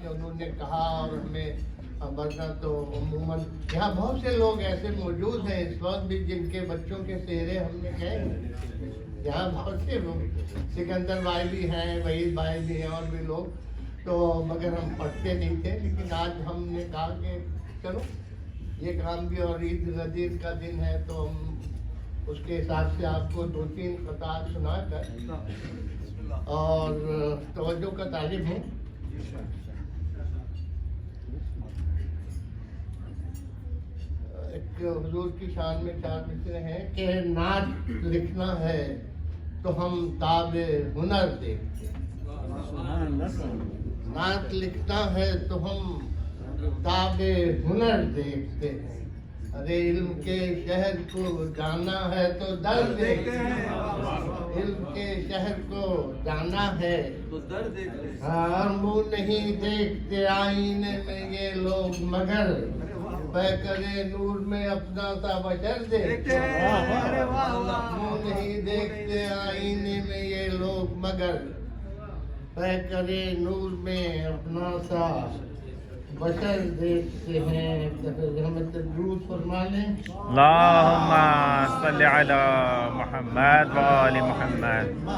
کہ انہوں نے کہا اور ہمیں ورنہ تو عموماً یہاں بہت سے لوگ ایسے موجود ہیں اس وقت بھی جن کے بچوں کے چہرے ہم نے کہے یہاں بہت سے سکندر بھائی بھی ہیں، وحید بھائی بھی ہیں اور بھی لوگ، تو مگر ہم پڑھتے نہیں تھے، لیکن آج ہم نے کہا کہ چلو یہ کام بھی اور عید غدیر کا دن ہے تو ہم اس کے حساب سے آپ کو 2-3 قطعات سنا کر اور توجہ کا طالب ہوں۔ ایک حضور کی شان میں 4 مصرے ہیں کہ نعت لکھنا ہے تو ہم تاب ہنر دیکھتے، نعت لکھنا ہے تو ہم تاب ہنر دیکھتے ہیں، ارے علم کے شہر کو جانا ہے تو در دیکھتے ہیں، علم کے شہر کو جانا ہے تو در دیکھتے ہیں، اور منہ نہیں دیکھتے آئینے میں یہ لوگ مگر پیکر نور میں اپنا سا بشر دیکھتے ہیں، منہ نہیں دیکھتے آئینے میں یہ لوگ مگر پیکر نور میں اپنا سا بشر دیکھتے ہیں۔ رحمت درود فرما لیں۔ اللہم صلی علی محمد و آل محمد۔